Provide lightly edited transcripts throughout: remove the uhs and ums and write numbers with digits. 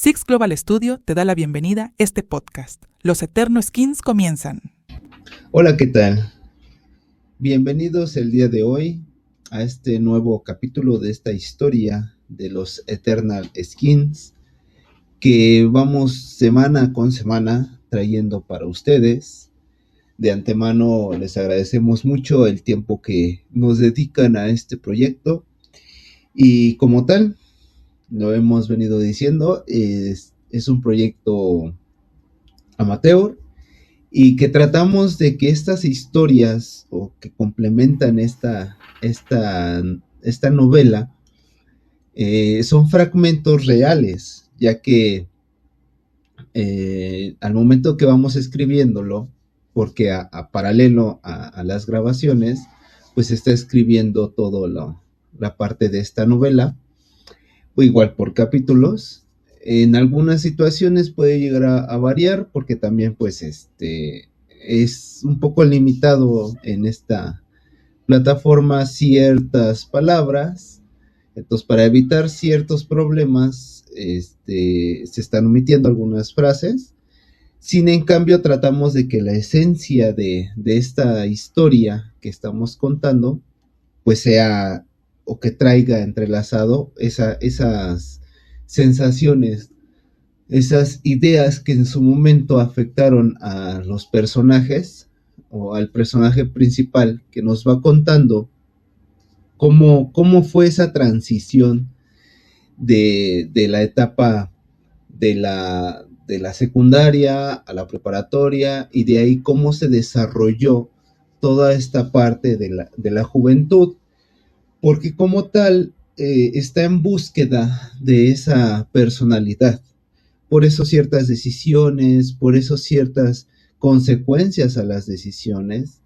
Six Global Studio te da la bienvenida a este podcast. Los Eterno Skins comienzan. Hola, ¿qué tal? Bienvenidos el día de hoy a este nuevo capítulo de esta historia de los Eternal Skins que vamos semana con semana trayendo para ustedes. De antemano les agradecemos mucho el tiempo que nos dedican a este proyecto y como tal, lo hemos venido diciendo, es un proyecto amateur y que tratamos de que estas historias o que complementan esta novela son fragmentos reales, ya que al momento que vamos escribiéndolo, porque a paralelo a las grabaciones, pues se está escribiendo toda la parte de esta novela, o igual por capítulos. En algunas situaciones puede llegar a variar porque también pues es un poco limitado en esta plataforma ciertas palabras. Entonces, para evitar ciertos problemas, se están omitiendo algunas frases. Sin en cambio, tratamos de que la esencia de esta historia que estamos contando, pues sea o que traiga entrelazado esas sensaciones, esas ideas que en su momento afectaron a los personajes o al personaje principal que nos va contando cómo fue esa transición de la etapa de la secundaria a la preparatoria y de ahí cómo se desarrolló toda esta parte de la juventud, porque como tal está en búsqueda de esa personalidad. Por eso ciertas decisiones, por eso ciertas consecuencias a las decisiones.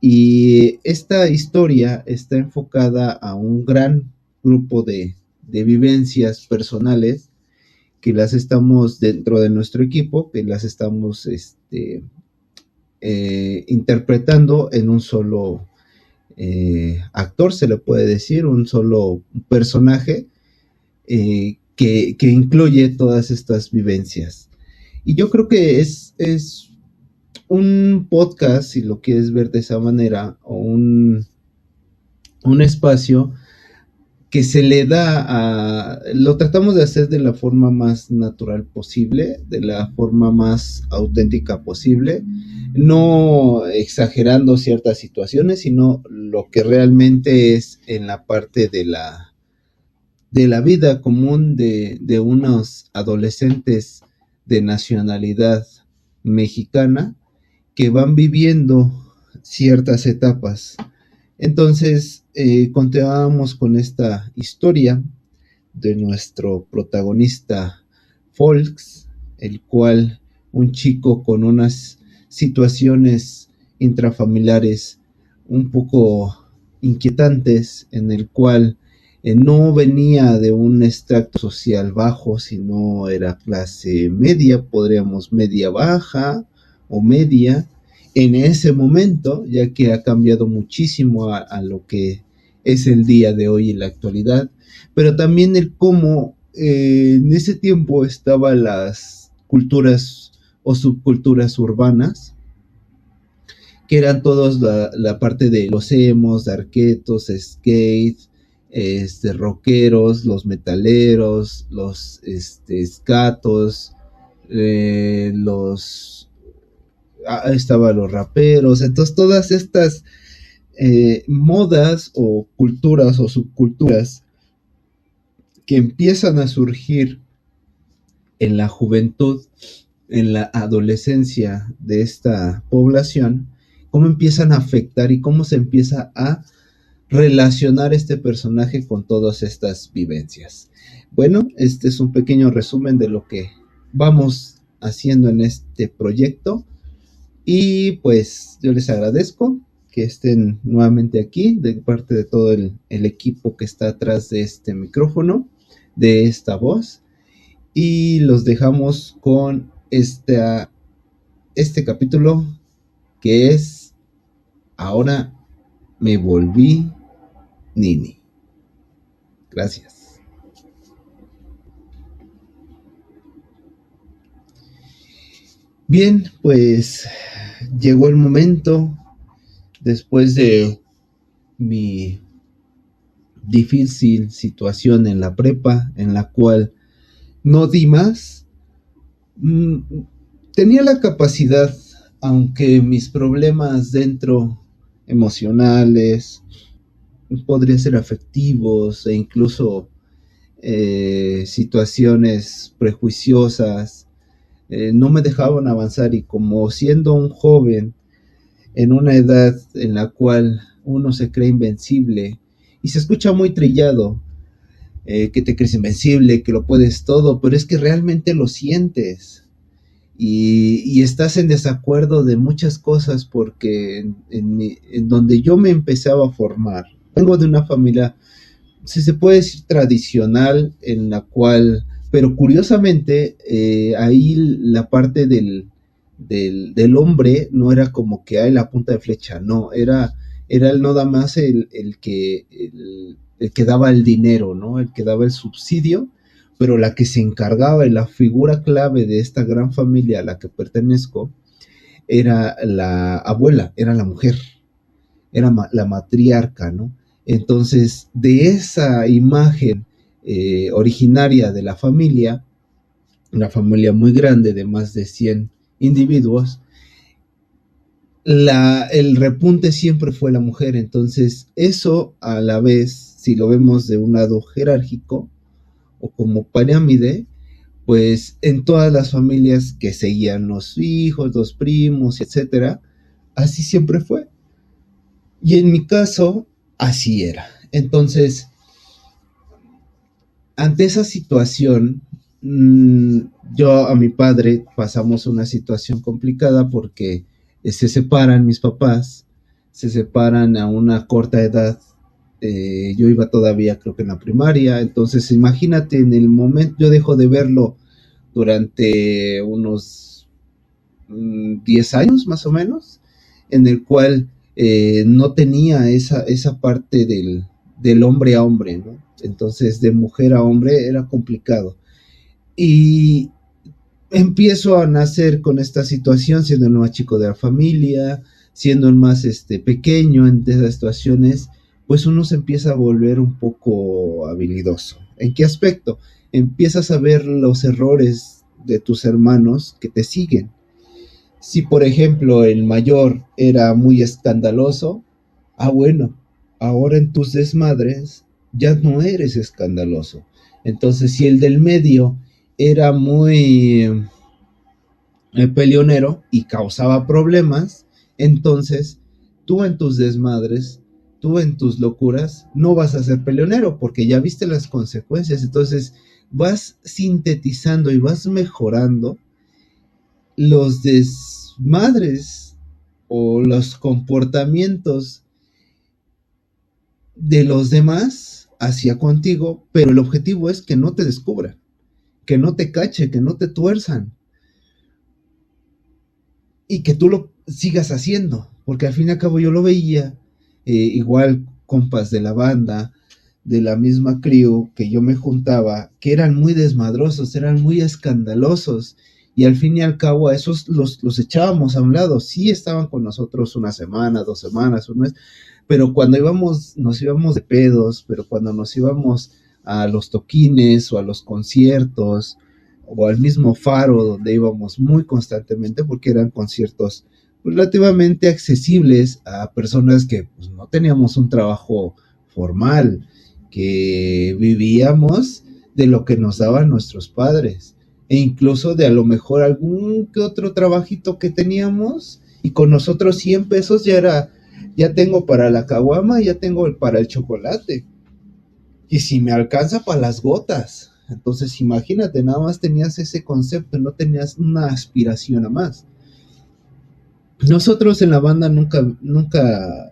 Y esta historia está enfocada a un gran grupo de vivencias personales que las estamos dentro de nuestro equipo, que las estamos interpretando en un solo actor, se le puede decir, un solo personaje que incluye todas estas vivencias. Y yo creo que es un podcast, si lo quieres ver de esa manera, o un espacio que se le da lo tratamos de hacer de la forma más natural posible, de la forma más auténtica posible, no exagerando ciertas situaciones, sino lo que realmente es en la parte de la vida común de unos adolescentes de nacionalidad mexicana que van viviendo ciertas etapas. Entonces, continuamos con esta historia de nuestro protagonista Folks, el cual un chico con unas situaciones intrafamiliares un poco inquietantes, en el cual no venía de un extracto social bajo, sino era clase media, podríamos media baja o media, en ese momento, ya que ha cambiado muchísimo a lo que es el día de hoy en la actualidad, pero también el cómo en ese tiempo estaban las culturas o subculturas urbanas, que eran todos la parte de los emos, darketos, skate, rockeros, los metaleros, los skatos, estaban los raperos. Entonces todas estas modas o culturas o subculturas que empiezan a surgir en la juventud, en la adolescencia de esta población, cómo empiezan a afectar y cómo se empieza a relacionar este personaje con todas estas vivencias. Bueno, este es un pequeño resumen de lo que vamos haciendo en este proyecto y pues yo les agradezco que estén nuevamente aquí de parte de todo el equipo que está atrás de este micrófono, de esta voz, y los dejamos con este capítulo que es Ahora me volví Nini. Gracias. Bien, pues llegó el momento, después de mi difícil situación en la prepa, en la cual no di más. Mm, Tenía la capacidad, aunque mis problemas dentro emocionales, podría ser afectivos e incluso situaciones prejuiciosas, no me dejaban avanzar, y como siendo un joven en una edad en la cual uno se cree invencible y se escucha muy trillado, que te crees invencible, que lo puedes todo, pero es que realmente lo sientes. Y estás en desacuerdo de muchas cosas, porque en donde yo me empezaba a formar, vengo de una familia, si se puede decir, tradicional, en la cual, pero curiosamente, ahí la parte del hombre no era como que hay la punta de flecha, no, era el no da más el que daba el dinero, ¿no? El que daba el subsidio, pero la que se encargaba, y la figura clave de esta gran familia a la que pertenezco, era la abuela, era la mujer, era la matriarca, ¿no? Entonces, de esa imagen originaria de la familia, una familia muy grande de más de 100 individuos, el repunte siempre fue la mujer. Entonces, eso a la vez, si lo vemos de un lado jerárquico o como pirámide, pues en todas las familias que seguían los hijos, los primos, etcétera, así siempre fue. Y en mi caso, así era. Entonces, ante esa situación, yo a mi padre pasamos una situación complicada, porque se separan mis papás, se separan a una corta edad. Yo iba todavía, creo que en la primaria. Entonces imagínate, en el momento yo dejo de verlo durante unos 10 años más o menos, en el cual no tenía esa parte del hombre a hombre, ¿no? Entonces, de mujer a hombre era complicado. Y empiezo a nacer con esta situación, siendo el más chico de la familia, siendo el más pequeño en esas situaciones, pues uno se empieza a volver un poco habilidoso. ¿En qué aspecto? Empiezas a ver los errores de tus hermanos que te siguen. Si, por ejemplo, el mayor era muy escandaloso, bueno, ahora en tus desmadres ya no eres escandaloso. Entonces, si el del medio era muy peleonero y causaba problemas, entonces tú en tus desmadres, tú en tus locuras, no vas a ser peleonero, porque ya viste las consecuencias. Entonces vas sintetizando y vas mejorando los desmadres o los comportamientos de los demás hacia contigo, pero el objetivo es que no te descubran, que no te cache, que no te tuerzan, y que tú lo sigas haciendo, porque al fin y al cabo yo lo veía, igual compas de la banda, de la misma crew que yo me juntaba, que eran muy desmadrosos, eran muy escandalosos, y al fin y al cabo a esos los echábamos a un lado. Sí estaban con nosotros una semana, 2 semanas, un mes, pero cuando nos íbamos de pedos, pero cuando nos íbamos a los toquines o a los conciertos o al mismo Faro, donde íbamos muy constantemente, porque eran conciertos relativamente accesibles a personas que pues, no teníamos un trabajo formal, que vivíamos de lo que nos daban nuestros padres, e incluso de a lo mejor algún que otro trabajito que teníamos, y con nosotros 100 pesos ya tengo para la caguama, ya tengo para el chocolate, y si me alcanza para las gotas. Entonces imagínate, nada más tenías ese concepto, no tenías una aspiración a más. Nosotros en la banda nunca,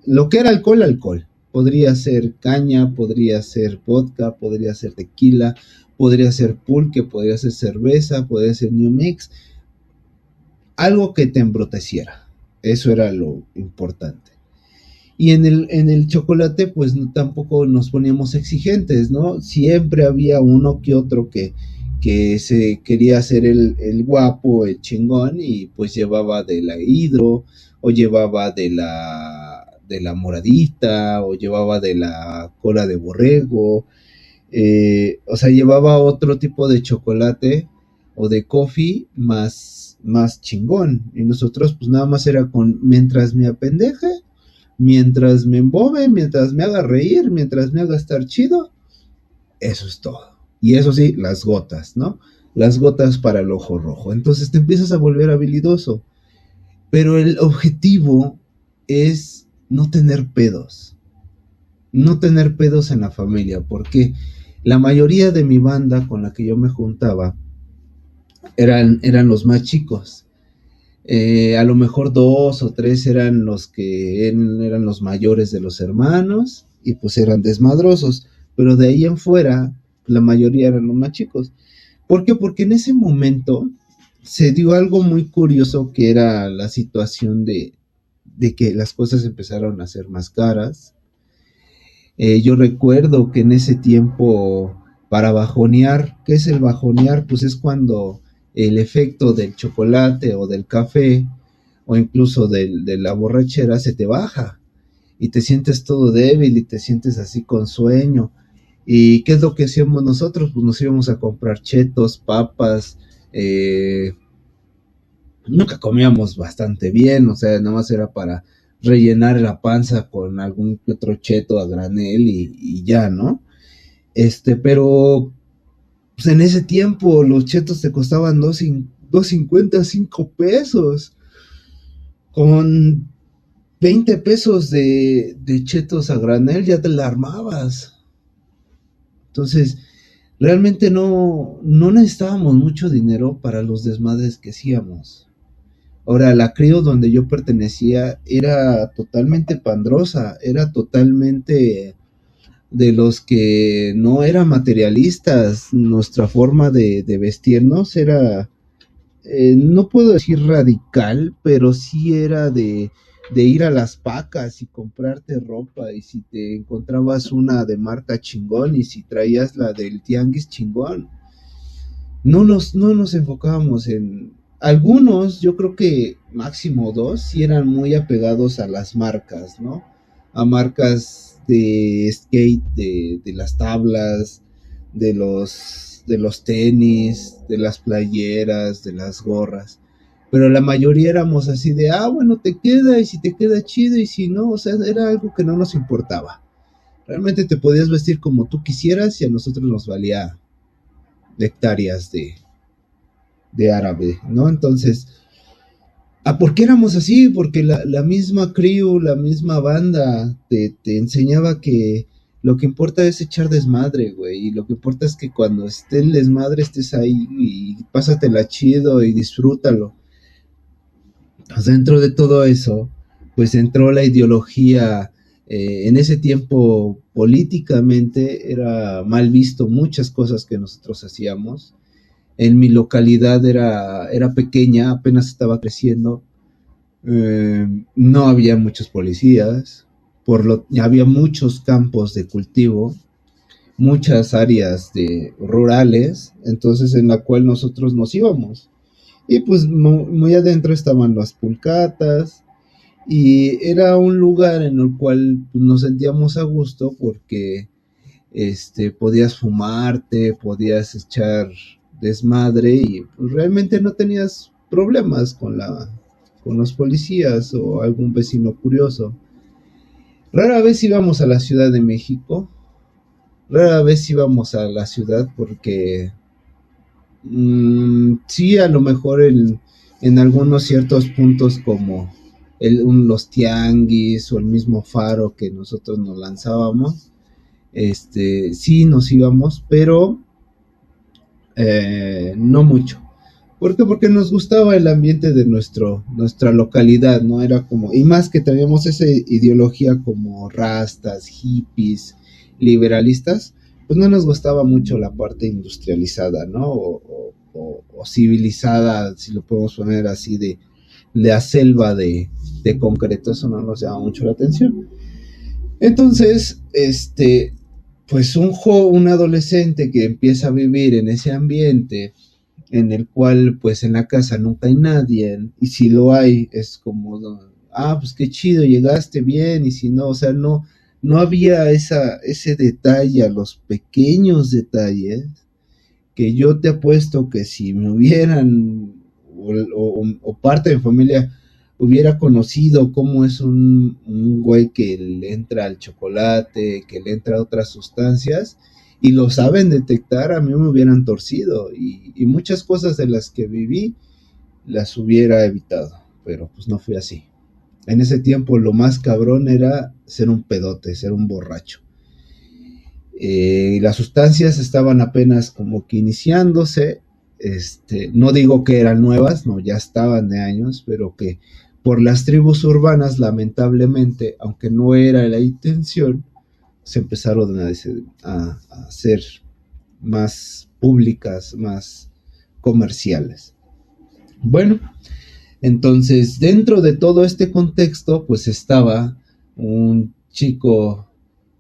lo que era alcohol, podría ser caña, podría ser vodka, podría ser tequila, podría ser pulque, podría ser cerveza, podría ser New Mix, algo que te embruteciera. Eso era lo importante. Y en el chocolate, pues tampoco nos poníamos exigentes, ¿no? Siempre había uno que otro que que se quería hacer el guapo, el chingón, y pues llevaba de la hidro, o llevaba de la moradita, o llevaba de la cola de borrego, o sea, llevaba otro tipo de chocolate o de coffee más chingón. Y nosotros pues nada más era con, mientras me apendeje, mientras me embobe, mientras me haga reír, mientras me haga estar chido, eso es todo. Y eso sí, las gotas, ¿no? Las gotas para el ojo rojo. Entonces te empiezas a volver habilidoso. Pero el objetivo es no tener pedos. No tener pedos en la familia. Porque la mayoría de mi banda con la que yo me juntaba eran los más chicos. A lo mejor 2 o 3 eran los que eran los mayores de los hermanos y pues eran desmadrosos, pero de ahí en fuera la mayoría eran los más chicos. ¿Por qué? Porque en ese momento se dio algo muy curioso, que era la situación de que las cosas empezaron a ser más caras. Yo recuerdo que en ese tiempo, para bajonear, ¿qué es el bajonear? Pues es cuando el efecto del chocolate o del café o incluso de la borrachera se te baja y te sientes todo débil y te sientes así con sueño. ¿Y qué es lo que hacíamos nosotros? Pues nos íbamos a comprar chetos, papas, nunca comíamos bastante bien, o sea, nada más era para rellenar la panza con algún otro cheto a granel y ya, ¿no? Pero pues en ese tiempo los chetos te costaban 2.50, 5 pesos. Con 20 pesos de chetos a granel ya te la armabas. Entonces, realmente no necesitábamos mucho dinero para los desmadres que hacíamos. Ahora, la CRIO donde yo pertenecía era totalmente pandrosa, era totalmente de los que no eran materialistas. Nuestra forma de vestirnos era, no puedo decir radical, pero sí era de ir a las pacas y comprarte ropa, y si te encontrabas una de marca chingón, y si traías la del tianguis chingón. No nos enfocábamos en algunos, yo creo que máximo 2, sí eran muy apegados a las marcas, ¿no? A marcas de skate, de las tablas, de los tenis, de las playeras, de las gorras. Pero la mayoría éramos así de, bueno, te queda, y si te queda chido, y si no, o sea, era algo que no nos importaba. Realmente te podías vestir como tú quisieras y a nosotros nos valía hectáreas de árabe, ¿no? Entonces, ¿por qué éramos así? Porque la misma crew, la misma banda te enseñaba que lo que importa es echar desmadre, güey, y lo que importa es que cuando esté el desmadre estés ahí y pásatela chido y disfrútalo. Pues dentro de todo eso, pues entró la ideología. En ese tiempo políticamente era mal visto muchas cosas que nosotros hacíamos. En mi localidad era pequeña, apenas estaba creciendo. No había muchos policías, había muchos campos de cultivo, muchas áreas rurales, entonces en la cual nosotros nos íbamos. Y pues muy adentro estaban las pulcatas, y era un lugar en el cual pues, nos sentíamos a gusto porque podías fumarte, podías echar desmadre, y pues, realmente no tenías problemas con los policías o algún vecino curioso. Rara vez íbamos a la Ciudad de México, rara vez íbamos a la ciudad porque sí, a lo mejor en algunos ciertos puntos como los tianguis o el mismo faro que nosotros nos lanzábamos, sí nos íbamos, pero no mucho. ¿Por qué? Porque nos gustaba el ambiente de nuestra localidad, ¿no? Era como, y más que teníamos esa ideología como rastas, hippies, liberalistas, pues no nos gustaba mucho la parte industrializada, ¿no? O civilizada, si lo podemos poner así, de la selva de concreto. Eso no nos llama mucho la atención. Entonces, pues un adolescente que empieza a vivir en ese ambiente en el cual pues en la casa nunca hay nadie, y si lo hay es como, pues qué chido, llegaste bien, y si no, o sea, no había ese detalle, a los pequeños detalles, que yo te apuesto que si me hubieran, o parte de mi familia hubiera conocido cómo es un güey que le entra al chocolate, que le entra a otras sustancias, y lo saben detectar, a mí me hubieran torcido, y muchas cosas de las que viví las hubiera evitado, pero pues no fue así. En ese tiempo lo más cabrón era ser un pedote, ser un borracho. Las sustancias estaban apenas como que iniciándose. No digo que eran nuevas, no, ya estaban de años, pero que por las tribus urbanas, lamentablemente, aunque no era la intención, se empezaron a hacer más públicas, más comerciales. Bueno, entonces dentro de todo este contexto, pues estaba un chico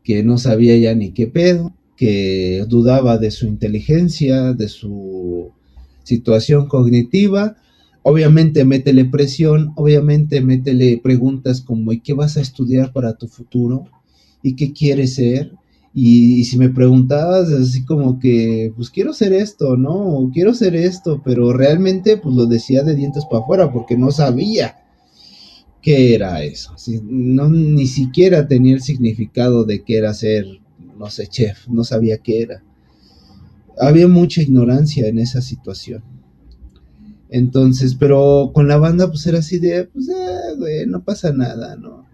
que no sabía ya ni qué pedo, que dudaba de su inteligencia, de su situación cognitiva. Obviamente métele presión, obviamente métele preguntas como ¿y qué vas a estudiar para tu futuro? ¿Y qué quieres ser? Y si me preguntabas así como que, pues quiero ser esto, ¿no? O quiero ser esto, pero realmente pues lo decía de dientes para afuera porque no sabía qué era eso. ¿Sí? No, ni siquiera tenía el significado de qué era ser, no sé, chef, no sabía qué era. Había mucha ignorancia en esa situación. Entonces, pero con la banda pues era así de, pues, güey, no pasa nada, ¿no?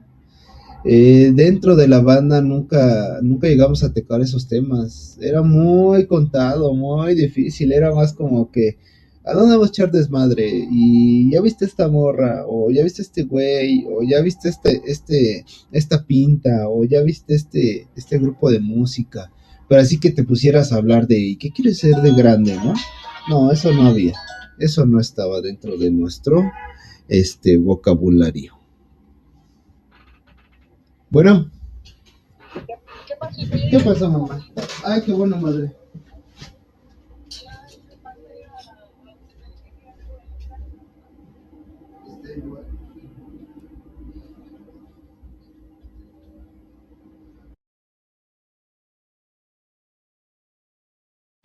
Dentro de la banda nunca llegamos a tocar esos temas. Era muy contado, muy difícil. Era más como que, ¿a dónde vamos a echar desmadre? Y ya viste esta morra, o ya viste este güey, o ya viste esta pinta, o ya viste este grupo de música. Pero así que te pusieras a hablar de, ¿y qué quieres ser de grande, no? No, eso no había. Eso no estaba dentro de nuestro vocabulario. Bueno. ¿Qué pasó, mamá? Ay, qué bueno, madre.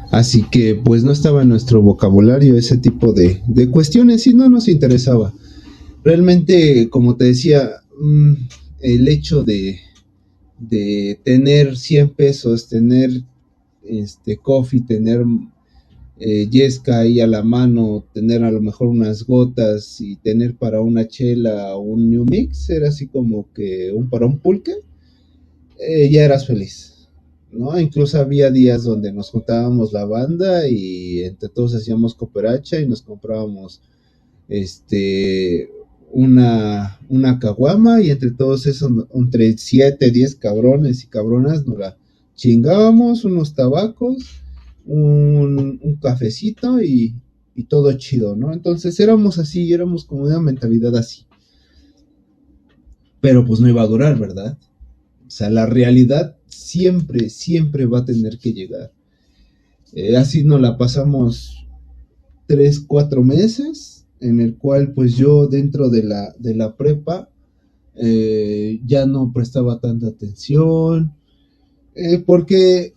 Así que pues no estaba en nuestro vocabulario ese tipo de cuestiones y no nos interesaba. Realmente, como te decía, el hecho de tener 100 pesos, tener coffee, tener yesca ahí a la mano, tener a lo mejor unas gotas y tener para una chela o un New Mix, era así como que para un pulque, ya eras feliz, ¿no? Incluso había días donde nos juntábamos la banda y entre todos hacíamos cooperacha y nos comprábamos una caguama, y entre todos esos, entre 7, 10 cabrones y cabronas, nos la chingábamos, unos tabacos, un cafecito y todo chido, ¿no? Entonces éramos así, éramos como una mentalidad así. Pero pues no iba a durar, ¿verdad? O sea, la realidad siempre va a tener que llegar. Así nos la pasamos 3, 4 meses, en el cual pues yo dentro de la prepa ya no prestaba tanta atención, porque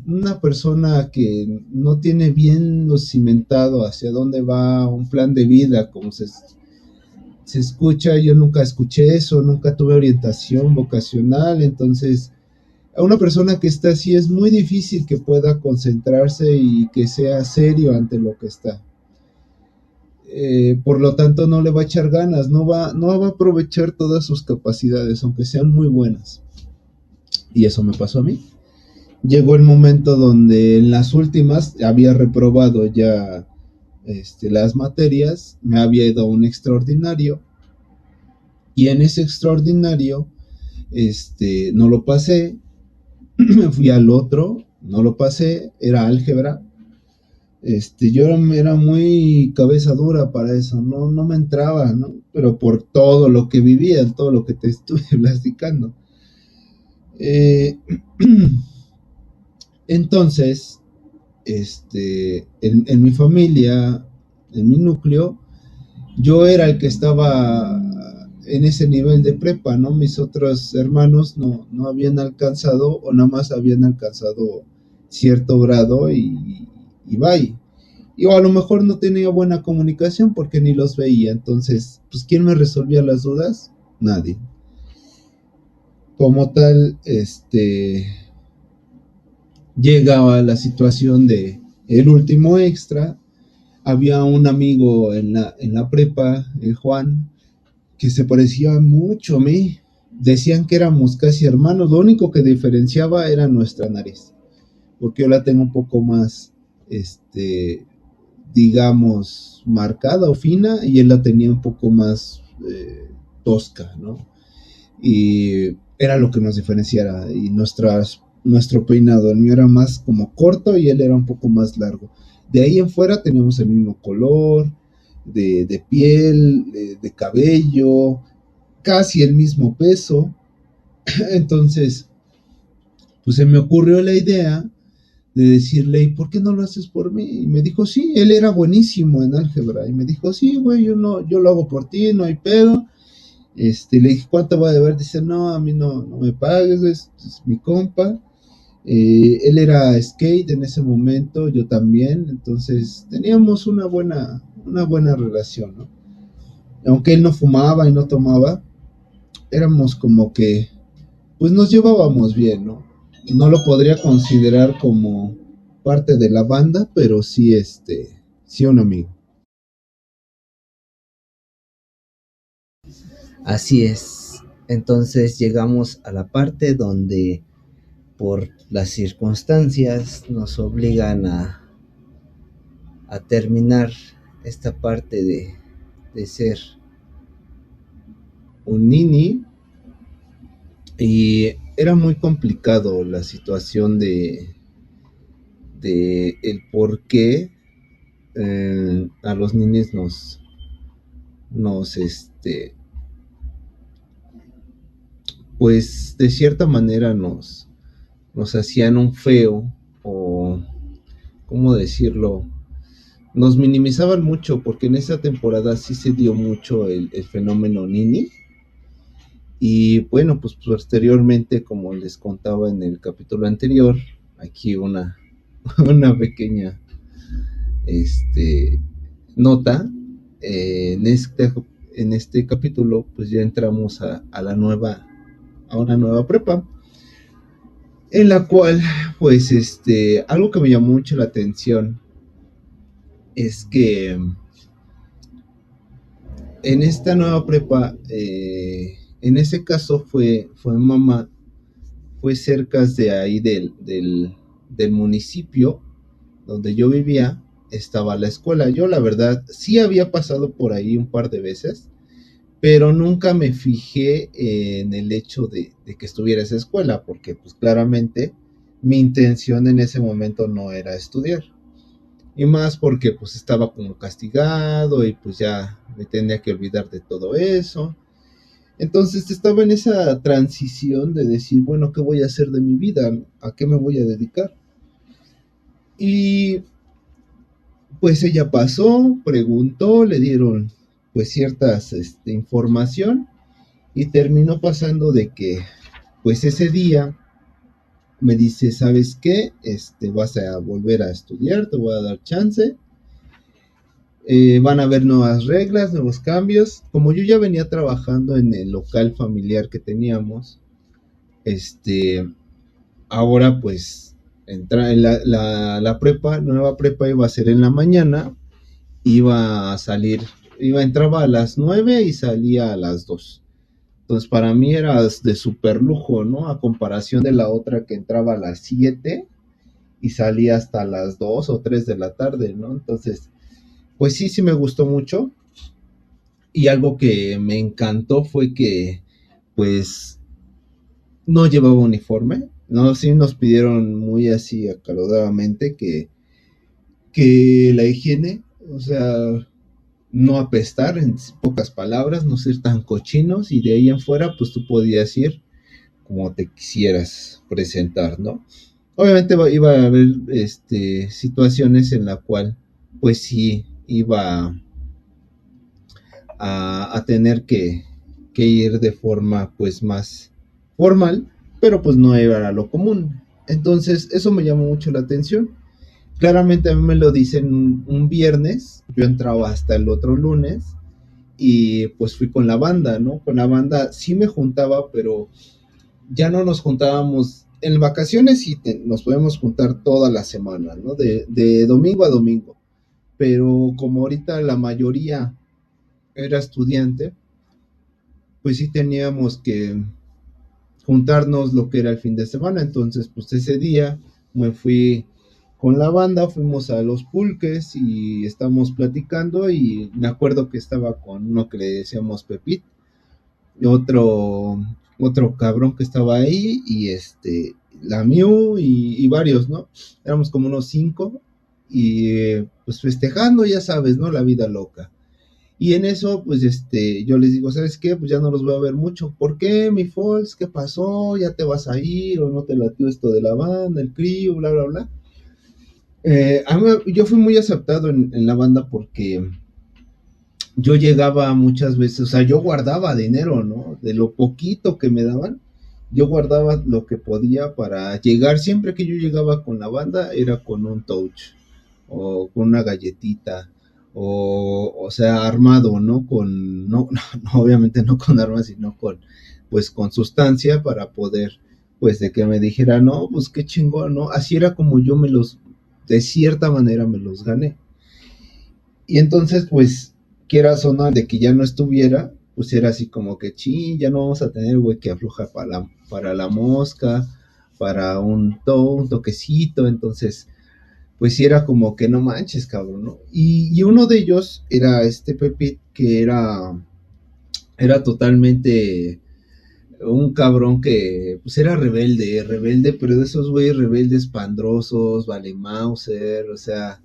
una persona que no tiene bien lo cimentado hacia dónde va un plan de vida, como se escucha, yo nunca escuché eso, nunca tuve orientación vocacional, entonces a una persona que está así es muy difícil que pueda concentrarse y que sea serio ante lo que está. Por lo tanto no le va a echar ganas, no va a aprovechar todas sus capacidades, aunque sean muy buenas. Y eso me pasó a mí. Llegó el momento donde en las últimas había reprobado ya las materias, me había ido a un extraordinario, y en ese extraordinario no lo pasé, me fui al otro, no lo pasé, era álgebra. Yo era muy cabeza dura para eso, no me entraba, ¿no? Pero por todo lo que vivía, todo lo que te estuve platicando. Entonces, en mi familia, en mi núcleo, yo era el que estaba en ese nivel de prepa, ¿no? Mis otros hermanos no habían alcanzado o nada más habían alcanzado cierto grado y bye. Y o a lo mejor no tenía buena comunicación porque ni los veía. Entonces, pues, ¿quién me resolvía las dudas? Nadie. Como tal, llegaba la situación de el último extra. Había un amigo en la prepa, el Juan, que se parecía mucho a mí. Decían que éramos casi hermanos. Lo único que diferenciaba era nuestra nariz. Porque yo la tengo un poco más, digamos, marcada o fina, y él la tenía un poco más tosca, ¿no? Y era lo que nos diferenciara. Y nuestro peinado, el mío era más como corto y él era un poco más largo. De ahí en fuera teníamos el mismo color, de piel, de cabello, casi el mismo peso. Entonces, pues se me ocurrió la idea de decirle, ¿y por qué no lo haces por mí? Y me dijo, sí, él era buenísimo en álgebra. Y me dijo, sí, güey, yo lo hago por ti, no hay pedo. Le dije, ¿cuánto va a deber? Dice, no, a mí no me pagues, es mi compa. Él era skate en ese momento, yo también, entonces teníamos una buena relación, ¿no? Aunque él no fumaba y no tomaba, éramos como que, pues nos llevábamos bien, ¿no? No lo podría considerar como parte de la banda, pero sí, sí un amigo. Así es. Entonces llegamos a la parte donde por las circunstancias nos obligan a terminar esta parte de ser Un nini, y era muy complicado la situación de el por qué a los ninis nos, pues de cierta manera nos hacían un feo, o, ¿cómo decirlo? Nos minimizaban mucho, porque en esa temporada sí se dio mucho el fenómeno Nini. Y bueno, pues posteriormente, como les contaba en el capítulo anterior, aquí una pequeña nota. En este capítulo, pues ya entramos a una nueva prepa, en la cual, pues, algo que me llamó mucho la atención es que en esta nueva prepa, en ese caso fue mamá, fue cerca de ahí del municipio donde yo vivía, estaba la escuela. Yo, la verdad, sí había pasado por ahí un par de veces, pero nunca me fijé en el hecho de que estuviera esa escuela, porque pues claramente mi intención en ese momento no era estudiar. Y más porque pues estaba como castigado y pues ya me tenía que olvidar de todo eso. Entonces estaba en esa transición de decir, bueno, ¿qué voy a hacer de mi vida? ¿A qué me voy a dedicar? Y pues ella pasó, preguntó, le dieron pues ciertas información, y terminó pasando de que pues ese día me dice, ¿sabes qué? Vas a volver a estudiar, te voy a dar chance. Van a haber nuevas reglas, nuevos cambios. Como yo ya venía trabajando en el local familiar que teníamos, ahora pues entra en la prepa, nueva prepa iba a ser en la mañana, iba a salir, entraba a las 9 y salía a las 2. Entonces para mí era de super lujo, ¿no? A comparación de la otra que entraba a las 7 y salía hasta las 2 o 3 de la tarde, ¿no? Entonces, pues sí me gustó mucho. Y algo que me encantó fue que, pues, no llevaba uniforme, ¿no? Sí nos pidieron muy así acaloradamente que la higiene, o sea, no apestar, en pocas palabras, no ser tan cochinos, y de ahí en fuera, pues tú podías ir como te quisieras presentar, ¿no? Obviamente iba a haber situaciones en la cual pues sí iba a tener que ir de forma pues más formal, pero pues no era lo común. Entonces eso me llamó mucho la atención. Claramente a mí me lo dicen un viernes, yo entraba hasta el otro lunes y pues fui con la banda, ¿no? Con la banda sí me juntaba, pero ya no nos juntábamos en vacaciones y nos podemos juntar toda la semana, ¿no? De domingo a domingo. Pero como ahorita la mayoría era estudiante, pues sí teníamos que juntarnos lo que era el fin de semana. Entonces, pues ese día me fui con la banda, fuimos a Los Pulques y estábamos platicando y me acuerdo que estaba con uno que le decíamos Pepit, otro cabrón que estaba ahí y la Miu y varios, ¿no? Éramos como unos 5 y pues festejando, ya sabes, ¿no? La vida loca. Y en eso, pues, yo les digo, ¿sabes qué? Pues ya no los voy a ver mucho. ¿Por qué, mi Fols? ¿Qué pasó? ¿Ya te vas a ir? ¿O no te latió esto de la banda, el crío, bla, bla, bla? Yo fui muy aceptado en la banda porque yo llegaba muchas veces, o sea, yo guardaba dinero, ¿no? De lo poquito que me daban, yo guardaba lo que podía para llegar. Siempre que yo llegaba con la banda, era con un touch o con una galletita o sea, armado, ¿no? No, obviamente no con armas, sino pues con sustancia para poder, pues de que me dijera, no, pues qué chingón, ¿no? Así era como yo de cierta manera me los gané. Y entonces, pues, quiera sonar de que ya no estuviera, pues era así como que, ching, ya no vamos a tener, güey, que aflojar para la mosca, para un toquecito. Entonces, pues sí era como que no manches, cabrón, ¿no? Y uno de ellos era Pepit, que era totalmente un cabrón que, pues era rebelde, pero de esos güeyes rebeldes pandrosos, vale Mauser, o sea,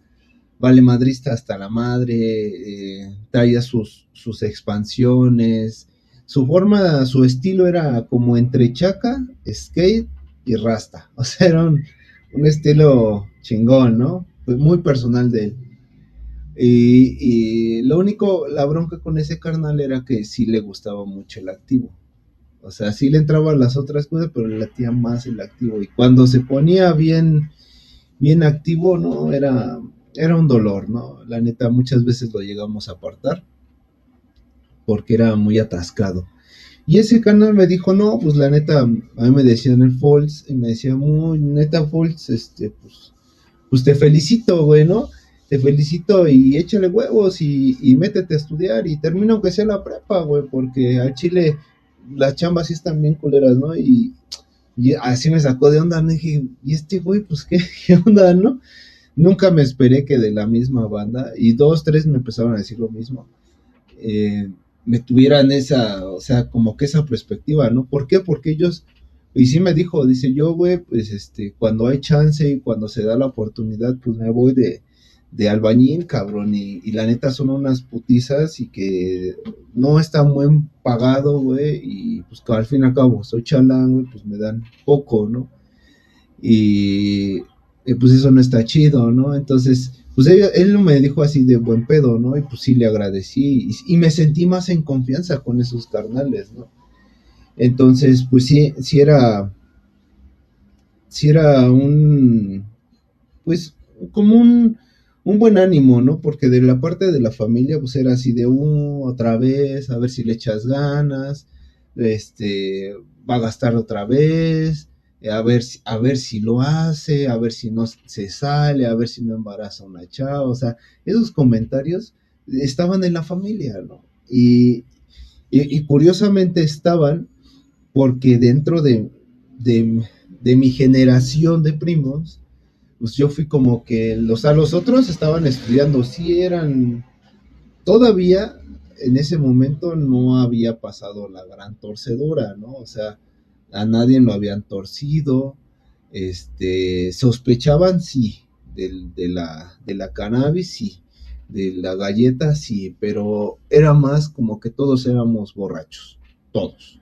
vale madrista hasta la madre, traía sus expansiones, su estilo era como entre chaca, skate y rasta, o sea, era un estilo chingón, ¿no? Pues muy personal de él. Y la bronca con ese carnal era que sí le gustaba mucho el activo. O sea, sí le entraban las otras cosas, pero le latía más el activo. Y cuando se ponía bien activo, ¿no? Era un dolor, ¿no? La neta, muchas veces lo llegamos a apartar porque era muy atascado. Y ese canal me dijo, no, pues la neta, a mí me decían el Falls, y me decía, muy neta Falls, pues te felicito, güey, ¿no? Te felicito y échale huevos y métete a estudiar y termina aunque sea la prepa, güey, porque al Chile las chambas sí están bien culeras, ¿no? Y así me sacó de onda, me dije, ¿y este güey, pues qué onda, no? Nunca me esperé que de la misma banda, y 2, 3 me empezaron a decir lo mismo, me tuvieran o sea, como que esa perspectiva, ¿no? ¿Por qué? Porque ellos, y sí me dijo, dice, yo, güey, pues, cuando hay chance y cuando se da la oportunidad, pues me voy de albañil, cabrón, y la neta son unas putizas y que no está muy pagado, güey, y pues al fin y al cabo soy chalán, güey, pues me dan poco, ¿no? Y pues eso no está chido, ¿no? Entonces, pues él me dijo así de buen pedo, ¿no? Y pues sí le agradecí y me sentí más en confianza con esos carnales, ¿no? Entonces, pues sí era pues como un buen ánimo, ¿no? Porque de la parte de la familia, pues era así de otra vez, a ver si le echas ganas, va a gastar otra vez, a ver si lo hace, a ver si no se sale, a ver si no embaraza a una chava, o sea, esos comentarios estaban en la familia, ¿no? Y curiosamente estaban porque dentro de mi generación de primos, pues yo fui como que los otros estaban estudiando, sí eran, todavía en ese momento no había pasado la gran torcedura, ¿no? O sea, a nadie lo habían torcido, sospechaban sí, de la cannabis sí, de la galleta sí, pero era más como que todos éramos borrachos, todos,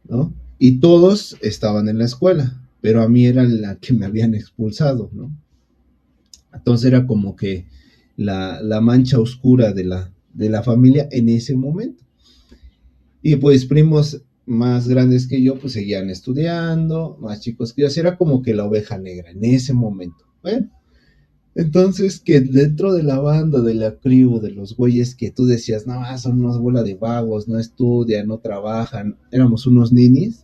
¿no? Y todos estaban en la escuela. pero a mí era la que me habían expulsado, ¿no? Entonces era como que la mancha oscura de la familia en ese momento. Y pues primos más grandes que yo, pues seguían estudiando, más chicos que yo, era como que la oveja negra en ese momento. Bueno, entonces que dentro de la banda, de la crew, de los güeyes que tú decías, no, son unas bola de vagos, no estudian, no trabajan, éramos unos ninis,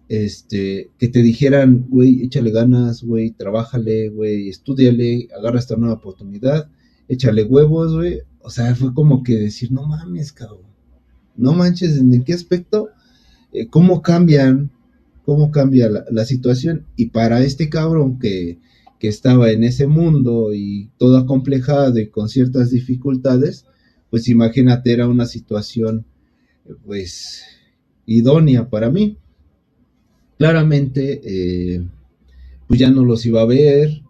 que te dijeran, güey, échale ganas, güey, trabájale, güey, estúdiale, agarra esta nueva oportunidad, échale huevos, güey. O sea, fue como que decir, no mames, cabrón, no manches, ¿en qué aspecto? ¿Cómo cambia la situación? Y para este cabrón que estaba en ese mundo y todo acomplejado y con ciertas dificultades, pues imagínate, era una situación, pues, idónea para mí. Claramente, pues ya no los iba a ver,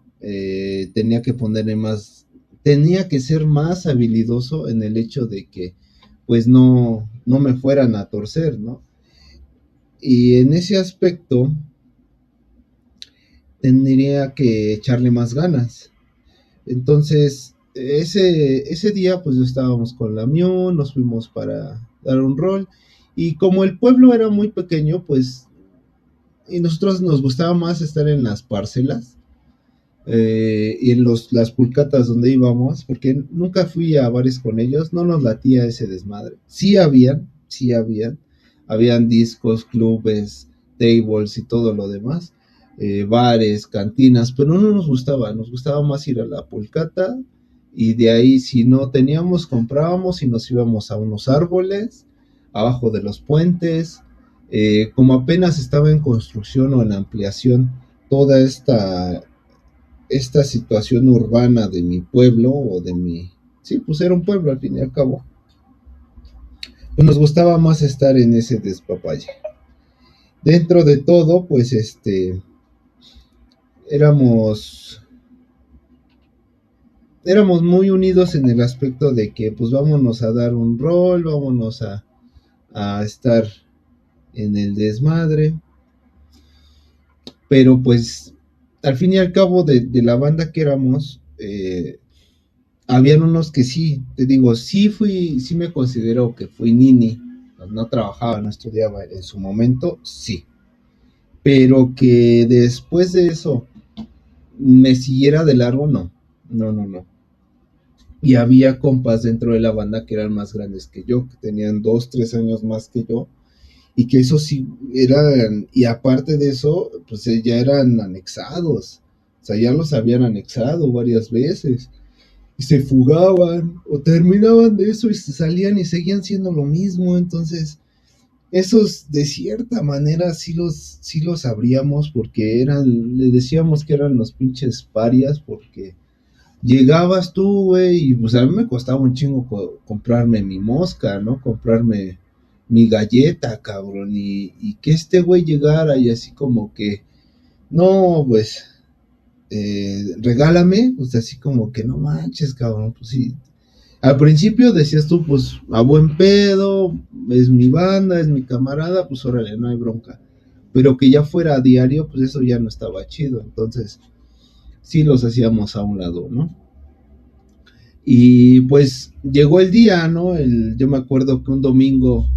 tenía que ser más habilidoso en el hecho de que, pues no me fueran a torcer, ¿no? Y en ese aspecto, tendría que echarle más ganas. Entonces, ese día, pues estábamos con la Miu, nos fuimos para dar un rol, y como el pueblo era muy pequeño, pues, y nosotros nos gustaba más estar en las parcelas, y en las pulcatas donde íbamos, porque nunca fui a bares con ellos, no nos latía ese desmadre. Habían discos, clubes, tables y todo lo demás, bares, cantinas, pero no nos gustaba más ir a la pulcata, y de ahí si no teníamos, comprábamos y nos íbamos a unos árboles, abajo de los puentes, como apenas estaba en construcción o en ampliación toda esta situación urbana de mi pueblo, sí, pues era un pueblo al fin y al cabo, pues nos gustaba más estar en ese despapalle. Dentro de todo, pues éramos muy unidos en el aspecto de que pues vámonos a dar un rol, vámonos a estar en el desmadre, pero pues al fin y al cabo de la banda que éramos, habían unos que sí, te digo, sí me considero que fui nini, no trabajaba, no estudiaba en su momento, sí, pero que después de eso me siguiera de largo, no. Y había compas dentro de la banda que eran más grandes que yo, que tenían 2, 3 años más que yo, y que eso sí eran, y aparte de eso, pues ya eran anexados, o sea, ya los habían anexado varias veces, y se fugaban, o terminaban de eso y se salían y seguían siendo lo mismo. Entonces, esos de cierta manera sí los sabríamos, porque le decíamos que eran los pinches parias, porque llegabas tú, güey, y pues a mí me costaba un chingo comprarme mi mosca, ¿no? Comprarme mi galleta, cabrón, y que este güey llegara y así como que, no, pues, regálame, pues así como que no manches, cabrón, pues sí. Al principio decías tú, pues, a buen pedo, es mi banda, es mi camarada, pues órale, no hay bronca. Pero que ya fuera a diario, pues eso ya no estaba chido, entonces sí los hacíamos a un lado, ¿no? Y pues llegó el día, ¿no? Yo me acuerdo que un domingo,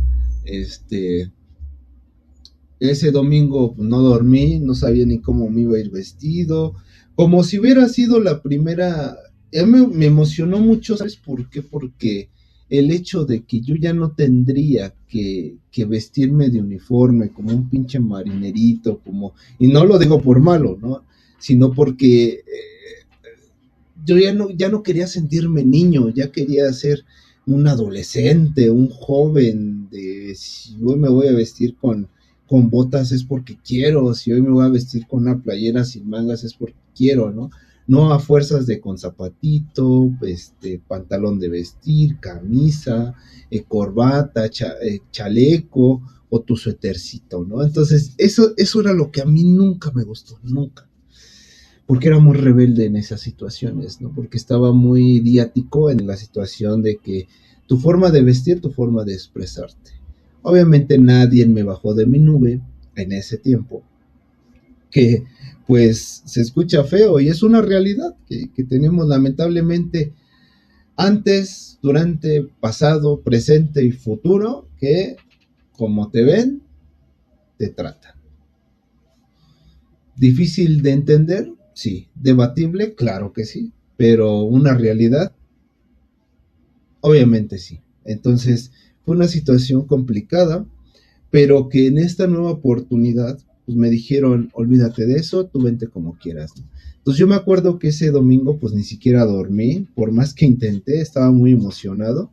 ese domingo pues, no dormí, no sabía ni cómo me iba a ir vestido, como si hubiera sido la primera. Me emocionó mucho, ¿sabes por qué? Porque el hecho de que yo ya no tendría que vestirme de uniforme como un pinche marinerito, y no lo digo por malo, ¿no? Sino porque yo ya no quería sentirme niño, ya quería ser un adolescente, un joven, si hoy me voy a vestir con botas es porque quiero, si hoy me voy a vestir con una playera sin mangas es porque quiero, ¿no? No a fuerzas de con zapatito, pantalón de vestir, camisa, corbata, chaleco o tu suétercito, ¿no? Entonces, eso era lo que a mí nunca me gustó, nunca. Porque era muy rebelde en esas situaciones, ¿no? Porque estaba muy idiático en la situación de que tu forma de vestir, tu forma de expresarte. Obviamente nadie me bajó de mi nube en ese tiempo. que pues se escucha feo y es una realidad que tenemos lamentablemente antes, durante, pasado, presente y futuro, que como te ven, te tratan. ¿Difícil de entender? Sí. ¿Debatible? Claro que sí. Pero una realidad, obviamente sí. Entonces, fue una situación complicada, pero que en esta nueva oportunidad, pues me dijeron, olvídate de eso, tú vente como quieras, ¿no? Entonces yo me acuerdo que ese domingo, pues ni siquiera dormí, por más que intenté, estaba muy emocionado,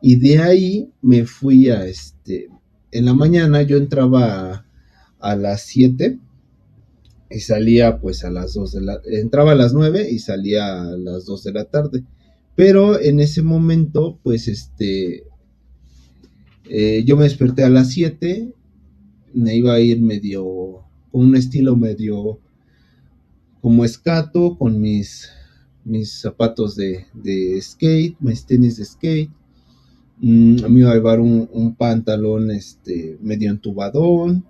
y de ahí me fui en la mañana yo entraba a las 7 y salía pues a las 2 entraba a las 9 y salía a las 2 de la tarde. Pero en ese momento, pues yo me desperté a las 7, me iba a ir medio, con un estilo medio como escato, con mis zapatos de skate, mis tenis de skate. Me iba a llevar un pantalón medio entubadón,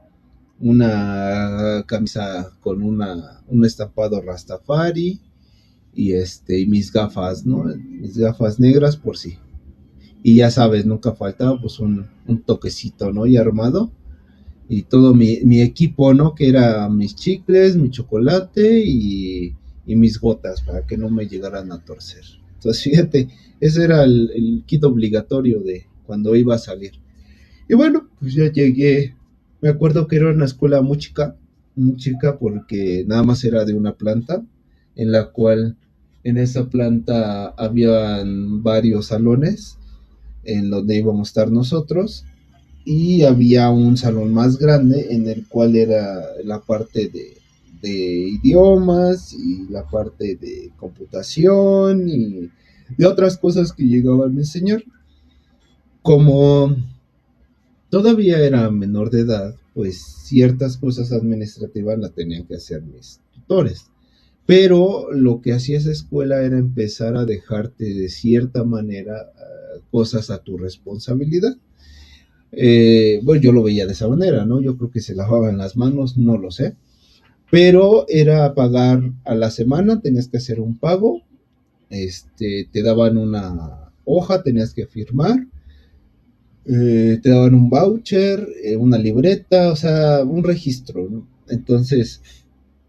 una camisa con un estampado Rastafari y mis gafas, ¿no? Mis gafas negras por sí. Y ya sabes, nunca faltaba pues un toquecito, ¿no? Y armado. Y todo mi equipo, ¿no? Que era mis chicles, mi chocolate y mis gotas para que no me llegaran a torcer. Entonces, fíjate, ese era el kit obligatorio de cuando iba a salir. Y bueno, pues ya llegué. Me acuerdo que era una escuela muy chica porque nada más era de una planta, en la cual en esa planta habían varios salones en donde íbamos a estar nosotros y había un salón más grande en el cual era la parte de idiomas y la parte de computación y de otras cosas que llegaban a enseñar. Como todavía era menor de edad, pues ciertas cosas administrativas las tenían que hacer mis tutores. Pero lo que hacía esa escuela era empezar a dejarte de cierta manera cosas a tu responsabilidad. Bueno, yo lo veía de esa manera, ¿no? Yo creo que se lavaban las manos, no lo sé. Pero era pagar a la semana, tenías que hacer un pago, te daban una hoja, tenías que firmar, te daban un voucher, una libreta, o sea, un registro, ¿no? Entonces,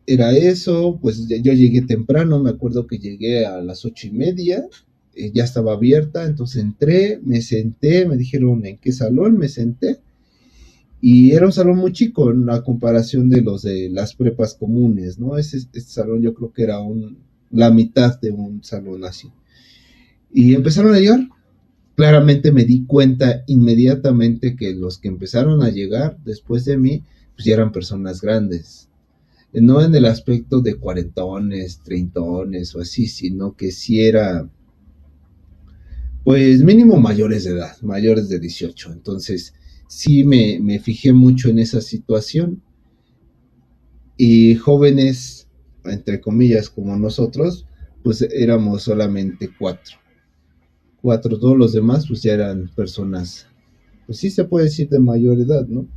era eso, pues yo llegué temprano, me acuerdo que llegué a las 8:30, ya estaba abierta, entonces entré, me senté, me dijeron en qué salón, me senté, y era un salón muy chico en la comparación de los de las prepas comunes, ¿no? Este salón yo creo que era la mitad de un salón así. Y empezaron a llegar. Claramente me di cuenta inmediatamente que los que empezaron a llegar después de mí, pues ya eran personas grandes. No en el aspecto de cuarentones, treintones o así, sino que sí era, pues mínimo mayores de edad, mayores de 18. Entonces, sí me fijé mucho en esa situación. Y jóvenes, entre comillas, como nosotros, pues éramos solamente cuatro, todos los demás pues ya eran personas, pues sí se puede decir de mayor edad, ¿no?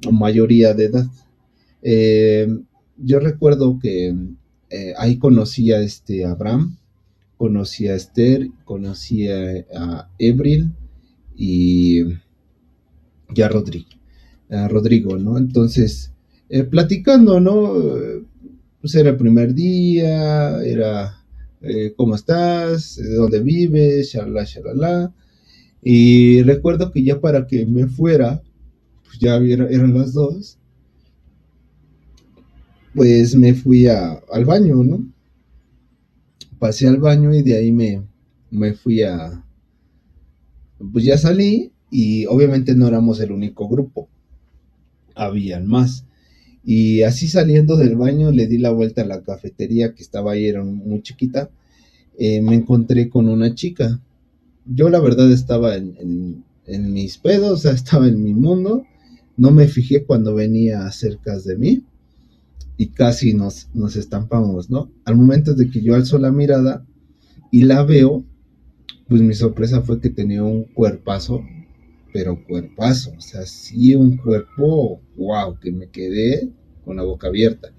O mayoría de edad. Eh, yo recuerdo que ahí conocí a Abraham, conocí a Esther, conocí a Ebril y ya Rodrigo, ¿no? Entonces, platicando, ¿no? Pues era el primer día, era ¿cómo estás? ¿De dónde vives? Shalala, shalala. Y recuerdo que ya para que me fuera, pues ya eran las 2, pues me fui al baño, ¿no? Pasé al baño y de ahí me fui pues ya salí y obviamente no éramos el único grupo, habían más. Y así saliendo del baño le di la vuelta a la cafetería que estaba ahí, era muy chiquita, me encontré con una chica. Yo la verdad estaba en mis pedos, o sea, estaba en mi mundo, no me fijé cuando venía cerca de mí y casi nos estampamos, ¿no? Al momento de que yo alzo la mirada y la veo, pues mi sorpresa fue que tenía un cuerpazo, pero cuerpazo, o sea, sí un cuerpo, wow, que me quedé con la boca abierta.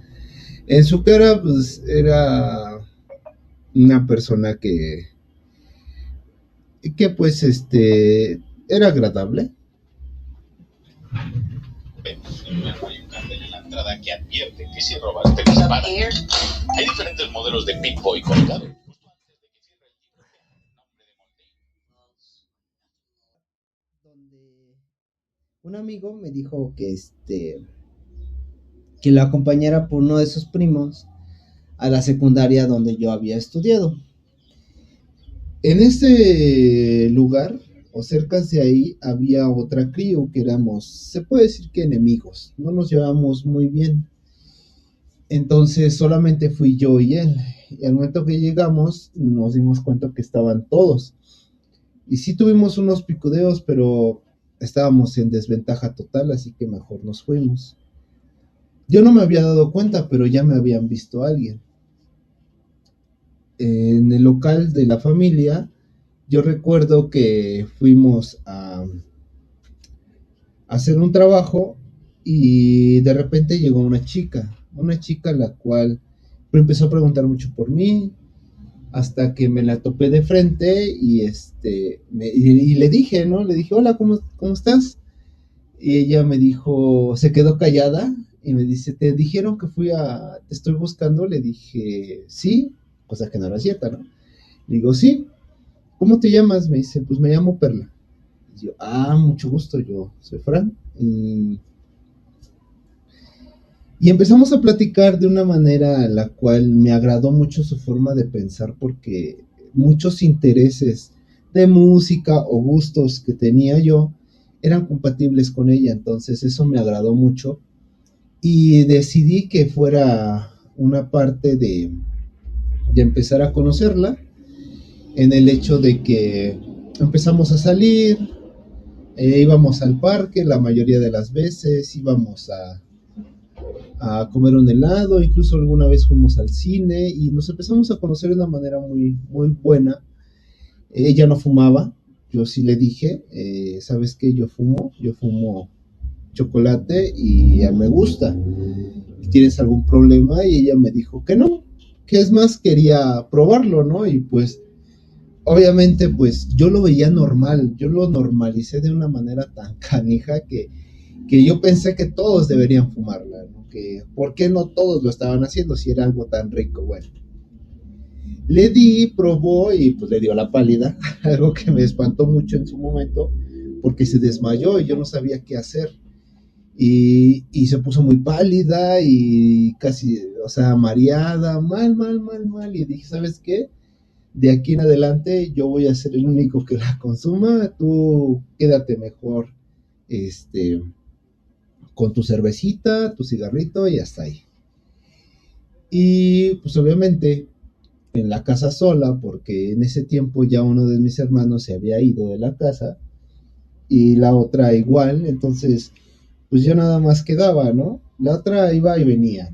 En su cara, pues, era una persona que pues, era agradable. Hay un cartel en la entrada que advierte que si robas te disparan. Hay diferentes modelos de Pip-Boy colgado. Donde un amigo me dijo que lo acompañara por uno de sus primos a la secundaria donde yo había estudiado. En ese lugar, o cerca de ahí, había otra crew que éramos, se puede decir que enemigos, no nos llevamos muy bien. Entonces solamente fui yo y él. Y al momento que llegamos, nos dimos cuenta que estaban todos. Y sí tuvimos unos picodeos, pero estábamos en desventaja total, así que mejor nos fuimos. Yo no me había dado cuenta, pero ya me habían visto a alguien. En el local de la familia, yo recuerdo que fuimos a hacer un trabajo y de repente llegó una chica la cual empezó a preguntar mucho por mí, hasta que me la topé de frente y y le dije, ¿no? Le dije, hola, ¿cómo estás? Y ella me dijo, se quedó callada y me dice, ¿te dijeron que te estoy buscando? Le dije, sí, cosa que no era cierta, ¿no? Le digo, sí. ¿Cómo te llamas? Me dice, pues me llamo Perla. Y yo, mucho gusto, yo soy Fran. Y empezamos a platicar de una manera la cual me agradó mucho su forma de pensar, porque muchos intereses de música o gustos que tenía yo eran compatibles con ella, entonces eso me agradó mucho y decidí que fuera una parte de empezar a conocerla, en el hecho de que empezamos a salir, íbamos al parque la mayoría de las veces, íbamos a comer un helado, incluso alguna vez fuimos al cine y nos empezamos a conocer de una manera muy, muy buena. Ella no fumaba, yo sí le dije, ¿sabes qué? Yo fumo chocolate y me gusta. ¿Tienes algún problema? Y ella me dijo que no, que es más, quería probarlo, ¿no? Y pues, obviamente, pues yo lo veía normal, yo lo normalicé de una manera tan canija que yo pensé que todos deberían fumarla, ¿no? Que ¿por qué no todos lo estaban haciendo si era algo tan rico? Bueno, le di, probó y pues le dio la pálida, algo que me espantó mucho en su momento, porque se desmayó y yo no sabía qué hacer. Y se puso muy pálida y casi, o sea, mareada, mal. Y dije, ¿sabes qué? De aquí en adelante yo voy a ser el único que la consuma, tú quédate mejor, con tu cervecita, tu cigarrito y hasta ahí. Y pues obviamente en la casa sola, porque en ese tiempo ya uno de mis hermanos se había ido de la casa y la otra igual, entonces pues yo nada más quedaba, ¿no? La otra iba y venía.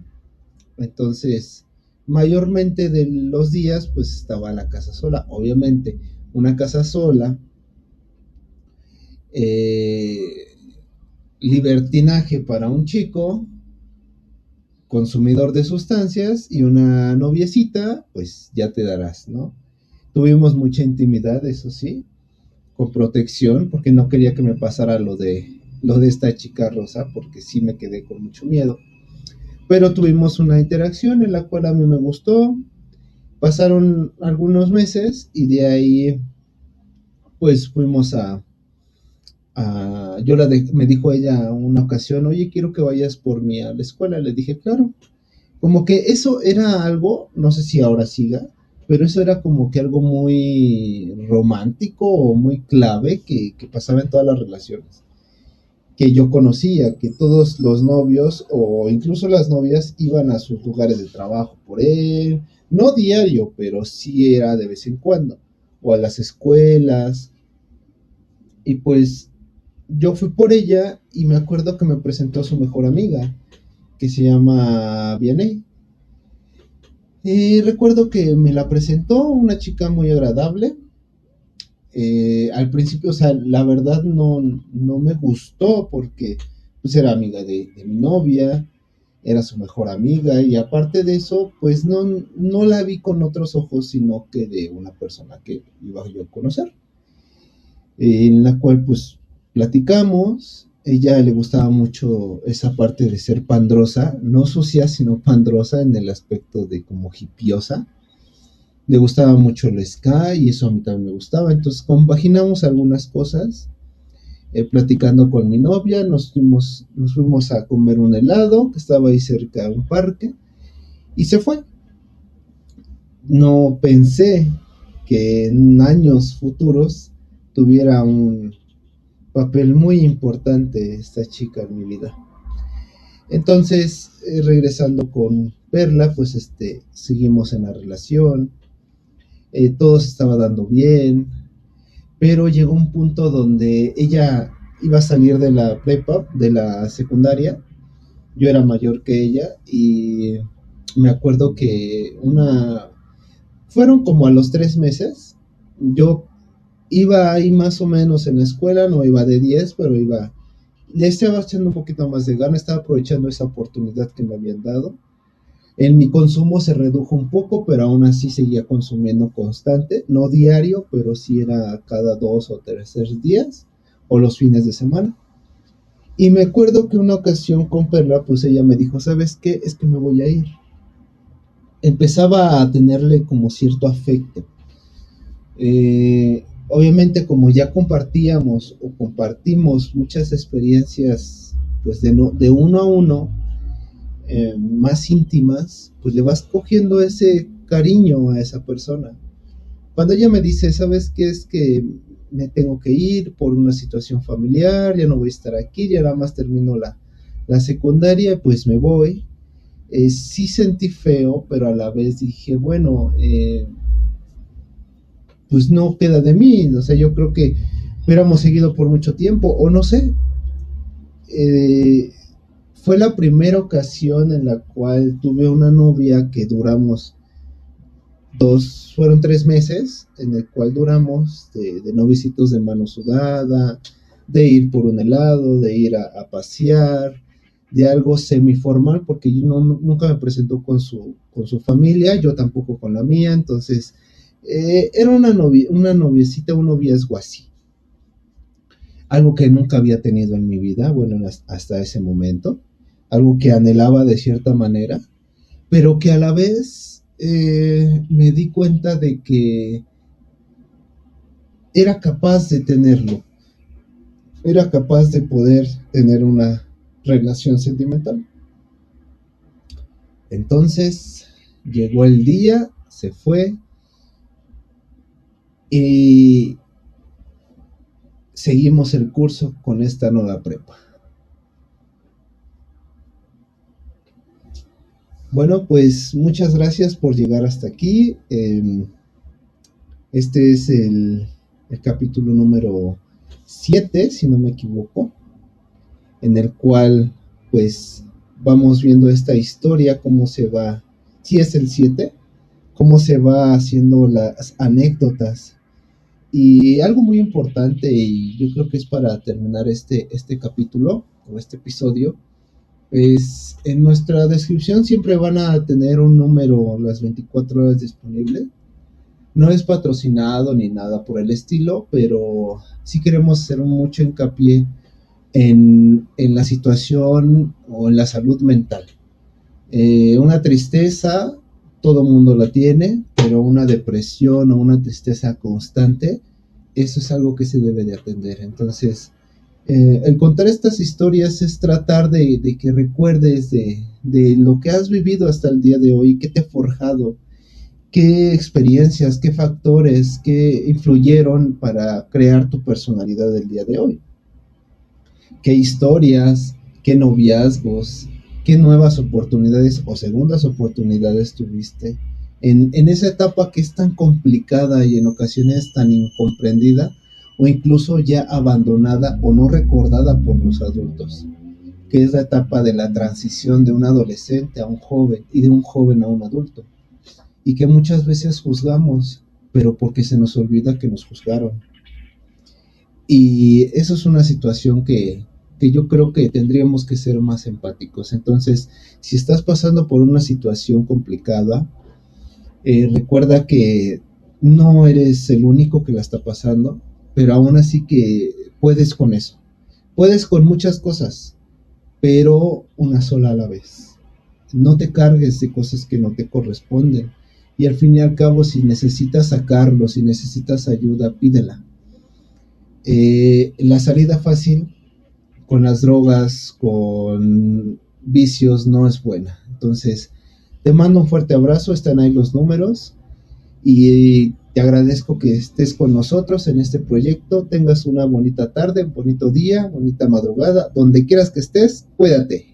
Entonces, mayormente de los días pues estaba en la casa sola. Obviamente, una casa sola, libertinaje para un chico, consumidor de sustancias y una noviecita, pues ya te darás, ¿no? Tuvimos mucha intimidad, eso sí, con protección, porque no quería que me pasara lo de esta chica rosa, porque sí me quedé con mucho miedo. Pero tuvimos una interacción en la cual a mí me gustó. Pasaron algunos meses y de ahí pues fuimos me dijo ella una ocasión, oye, quiero que vayas por mí a la escuela. Le dije, claro. Como que eso era algo, no sé si ahora siga, pero eso era como que algo muy romántico o muy clave que pasaba en todas las relaciones que yo conocía, que todos los novios o incluso las novias iban a sus lugares de trabajo por él, no diario, pero sí era de vez en cuando, o a las escuelas, y pues yo fui por ella y me acuerdo que me presentó a su mejor amiga, que se llama Vianey. Y recuerdo que me la presentó una chica muy agradable. Al principio, o sea, la verdad no me gustó porque pues era amiga de mi novia. era su mejor amiga, y aparte de eso, pues no la vi con otros ojos, sino que de una persona que iba yo a conocer, en la cual pues platicamos. Ella le gustaba mucho esa parte de ser pandrosa, no sucia, sino pandrosa en el aspecto de como hipiosa. Le gustaba mucho el ska y eso a mí también me gustaba, entonces compaginamos algunas cosas. Platicando con mi novia, nos fuimos a comer un helado que estaba ahí cerca de un parque y se fue. No pensé que en años futuros tuviera un papel muy importante esta chica en mi vida. Entonces, regresando con Perla, pues seguimos en la relación, todo se estaba dando bien, pero llegó un punto donde ella iba a salir de la prepa, de la secundaria. Yo era mayor que ella y me acuerdo que fueron como a los 3 meses. Yo iba ahí más o menos en la escuela, no iba de 10, pero le estaba echando un poquito más de gana, estaba aprovechando esa oportunidad que me habían dado. En mi consumo se redujo un poco, pero aún así seguía consumiendo constante, no diario, pero sí era cada 2 o 3 días, o los fines de semana. Y me acuerdo que una ocasión con Perla, pues ella me dijo, ¿sabes qué? Es que me voy a ir. Empezaba a tenerle como cierto afecto. Obviamente como ya compartimos muchas experiencias, pues de uno a uno, más íntimas, pues le vas cogiendo ese cariño a esa persona. Cuando ella me dice, ¿sabes qué? Es que me tengo que ir por una situación familiar, ya no voy a estar aquí, ya nada más termino la secundaria, pues me voy. Sí sentí feo, pero a la vez dije, bueno, pues no queda de mí, o sea, yo creo que hubiéramos seguido por mucho tiempo, o no sé. Fue la primera ocasión en la cual tuve una novia que duramos fueron 3 meses, en el cual duramos de novicitos de mano sudada, de ir por un helado, de ir a pasear, de algo semiformal, porque yo nunca me presentó con su familia, yo tampoco con la mía, entonces era una noviecita, un noviazgo así. Algo que nunca había tenido en mi vida, bueno, hasta ese momento, algo que anhelaba de cierta manera, pero que a la vez me di cuenta de que era capaz de tenerlo, era capaz de poder tener una relación sentimental. Entonces llegó el día, se fue y seguimos el curso con esta nueva prepa. Bueno, pues muchas gracias por llegar hasta aquí. Este es el capítulo número 7, si no me equivoco, en el cual pues vamos viendo esta historia, cómo se va, si es el 7, cómo se va haciendo las anécdotas. Y algo muy importante, y yo creo que es para terminar este capítulo o este episodio, pues en nuestra descripción siempre van a tener un número las 24 horas disponible. No es patrocinado ni nada por el estilo, pero sí queremos hacer mucho hincapié en la situación o en la salud mental. Una tristeza, todo mundo la tiene, pero una depresión o una tristeza constante, eso es algo que se debe de atender. Entonces, el contar estas historias es tratar de que recuerdes de lo que has vivido hasta el día de hoy, qué te ha forjado, qué experiencias, qué factores, qué influyeron para crear tu personalidad del día de hoy. Qué historias, qué noviazgos, qué nuevas oportunidades o segundas oportunidades tuviste en esa etapa que es tan complicada y en ocasiones tan incomprendida, o incluso ya abandonada o no recordada por los adultos, que es la etapa de la transición de un adolescente a un joven y de un joven a un adulto, y que muchas veces juzgamos, pero porque se nos olvida que nos juzgaron. Y eso es una situación que que yo creo que tendríamos que ser más empáticos. Entonces, si estás pasando por una situación complicada, recuerda que no eres el único que la está pasando, pero aún así que puedes con eso. Puedes con muchas cosas, pero una sola a la vez. No te cargues de cosas que no te corresponden. Y al fin y al cabo, si necesitas sacarlo, si necesitas ayuda, pídela. La salida fácil con las drogas, con vicios, no es buena. Entonces, te mando un fuerte abrazo, están ahí los números y te agradezco que estés con nosotros en este proyecto. Tengas una bonita tarde, un bonito día, bonita madrugada, donde quieras que estés, cuídate.